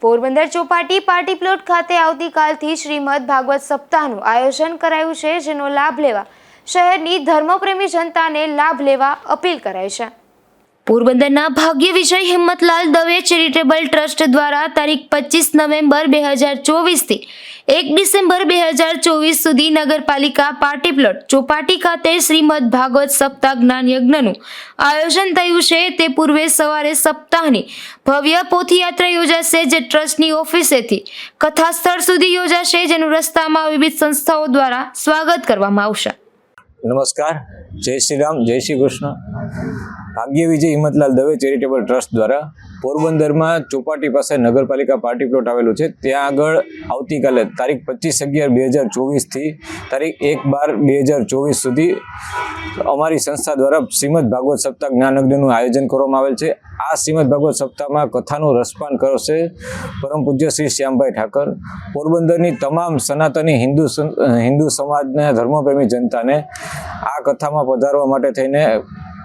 Porbandar Chowpatty party plot ખાતે આવતીકાલથી શ્રીમદ ભાગવત સપ્તાહનું આયોજન કરાયું છે, જેનો લાભ લેવા શહેરની ધર્મપ્રેમી જનતાને લાભ લેવા અપીલ કરાઈ છે। પોરબંદરના ભાગ્ય વિજય હિંમતલાલ દવે ચેરિટેબલ ટ્રસ્ટ દ્વારા તારીખ 25 નવેમ્બર 2024 થી 1 ડિસેમ્બર 2024 સુધી નગરપાલિકા પાર્ટી પ્લોટ ચોપાટી ખાતે શ્રીમદ ભાગવત સપ્તાહ જ્ઞાન યજ્ઞનું આયોજન થયું છે। તે પૂર્વે સવારે સપ્તાહની ભવ્ય પોથીયાત્રા યોજાશે, જે ટ્રસ્ટની ઓફિસેથી કથા સ્થળ સુધી યોજાશે, જેનું રસ્તામાં વિવિધ સંસ્થાઓ દ્વારા સ્વાગત કરવામાં આવશે। નમસ્કાર, જય શ્રી રામ, જય શ્રી કૃષ્ણ। ભાગ્ય વિજય હિંમતલાલ દવે ચેરિટેબલ ટ્રસ્ટ દ્વારા પોરબંદરમાં ચોપાટી પાસે નગરપાલિકા પાર્ટી પ્લોટ આવેલું છે, ત્યાં આગળ આવતીકાલે તારીખ 25/11/2024 થી તારીખ 1/12/2024 સુધી અમારી સંસ્થા દ્વારા શ્રીમદ ભાગવત સપ્તાહ જ્ઞાન યજ્ઞનું આયોજન કરવામાં આવેલ છે। આ શ્રીમદ ભાગવત સપ્તાહમાં કથાનું રસપાન કરશે પરમ પૂજ્ય શ્રી શ્યામભાઈ ઠાકર। પોરબંદરની તમામ સનાતની હિન્દુ સમાજના ધર્મપ્રેમી જનતાને આ કથામાં પધારવા માટે થઈને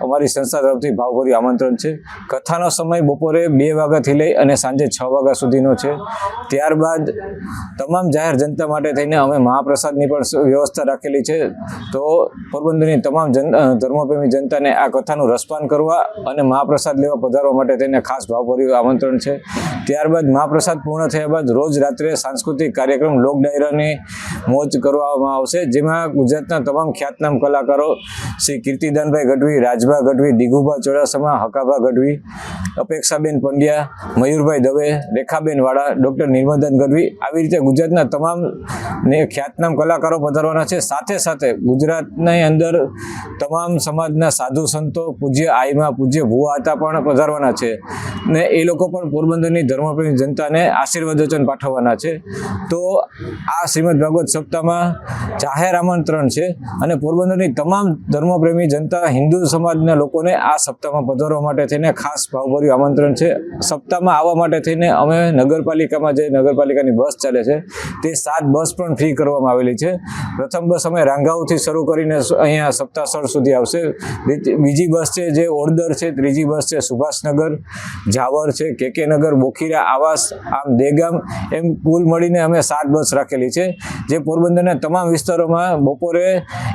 અમારી સંસ્થા તરફથી ભાવભર્યું આમંત્રણ છે। કથાનો સમય બપોરે 2 વાગ્યાથી લઈ અને સાંજે 6 વાગ્યા સુધીનો છે। ત્યારબાદ તમામ જાહેર જનતા માટે થઈને અમે મહાપ્રસાદની પણ વ્યવસ્થા રાખેલી છે, તો પોરબંદરની તમામ ધર્મપ્રેમી જનતાને આ કથાનું રસપાન કરવા અને મહાપ્રસાદ લેવા પધારવા માટે થઈને ખાસ ભાવભર્યું આમંત્રણ છે। ત્યારબાદ મહાપ્રસાદ પૂર્ણ થયા બાદ રોજ રાત્રે સાંસ્કૃતિક કાર્યક્રમ લોક ડાયરાની મોજ કરવામાં આવશે, જેમાં ગુજરાતના તમામ ખ્યાતનામ કલાકારો શ્રી કીર્તિદાનભાઈ ગઢવી, રાજભા ગઢવી, દિગુભા ચોરાસમા, હકાભા ગઢવી, અપેક્ષાબેન પંડ્યા, મયુરભાઈ દવે, રેખાબેન વાળા, ડૉક્ટર નિર્મદન ગઢવી, આવી રીતે ગુજરાતના તમામ ખ્યાતનામ કલાકારો પધારવાના છે। સાથે સાથે ગુજરાતની અંદર તમામ સમાજના સાધુ સંતો, પૂજ્ય આઈમા, પૂજ્ય ભુવા હતા પણ પધારવાના છે ને એ લોકો પણ પોરબંદરની ધર્મપ્રેમી જનતાને આશીર્વાદ વચન પાઠવવાના છે। તો આ શ્રીમદ ભાગવત સપ્તાહમાં જાહેર આમંત્રણ છે અને પોરબંદરની તમામ ધર્મપ્રેમી જનતા, હિન્દુ સમાજના લોકોને આ સપ્તાહમાં પધારવા માટે થઈને ખાસ ભાવભર્યું આમંત્રણ છે। સપ્તાહમાં આવવા માટે થઈને અમે નગરપાલિકામાં જે નગરપાલિકાની બસ ચાલે છે તે 7 બસ પણ ફ્રી કરવામાં આવેલી છે। પ્રથમ બસ અમે રાંગાઉથી શરૂ કરીને અહીંયા સપ્તાહ સ્થળ સુધી આવશે, બીજી બસ છે જે ઓડદર છે, ત્રીજી બસ છે સુભાષનગર, ઝાવર છે, કેકે નગર, બોખીરા, આવાસ, આમ દેગામ, એમ કુલ મળીને અમે 7 બસ રાખેલી છે, જે પોરબંદરના તમામ વિસ્તારોમાં બપોરે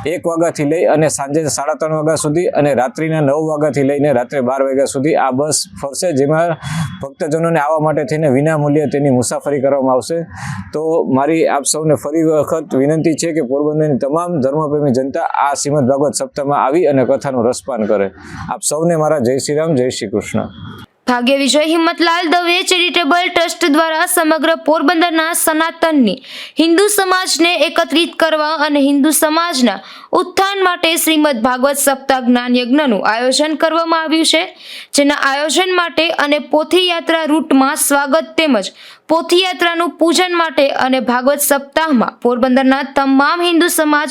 1 વાગ્યાથી લઈ અને સાંજે 3:30 વાગ્યા સુધી અને રાત્રિના 9 વાગ્યાથી લઈને રાત્રે 12 વાગ્યા સુધી આ બસ ફરશે, જેમાં ભક્તજનોને આવવા માટે થઈને વિના મૂલ્યે તેની મુસાફરી કરવામાં આવશે। તો મારી આપ સૌને ફરી વખત વિનંતી છે કે પોરબંદરની તમામ ધર્મપ્રેમી જનતા આ શ્રીમદ ભાગવત સપ્તાહમાં આવી અને કથાનું રસપાન કરે। આપ સૌને મારા જય શ્રી રામ, જય શ્રી કૃષ્ણ। ભાગ્ય વિજય હિંમતલાલ દવે ચેરિટેબલ ટ્રસ્ટ દ્વારા સમગ્ર પોરબંદરના સનાતનની હિન્દુ સમાજને એકત્રિત કરવા અને હિન્દુ સમાજના ઉત્થાન માટે શ્રીમદ ભાગવત સપ્તાહ જ્ઞાન યજ્ઞનું આયોજન કરવામાં આવ્યું છે, જેના આયોજન માટે અને પોથીયાત્રા રૂટમાં સ્વાગત તેમજ પોથીયાત્રાનું પૂજન માટે અને ભાગવત સપ્તાહમાં પોરબંદરના તમામ હિન્દુ સમાજ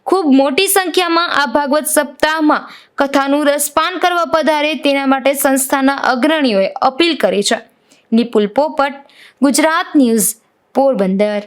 ખૂબ મોટી સંખ્યામાં આ ભાગવત સપ્તાહમાં કથાનું રસપાન કરવા પધારે તેના માટે સંસ્થાના અગ્રણીઓએ અપીલ કરી છે। નિપુલ પોપટ, ગુજરાત ન્યૂઝ, પોરબંદર।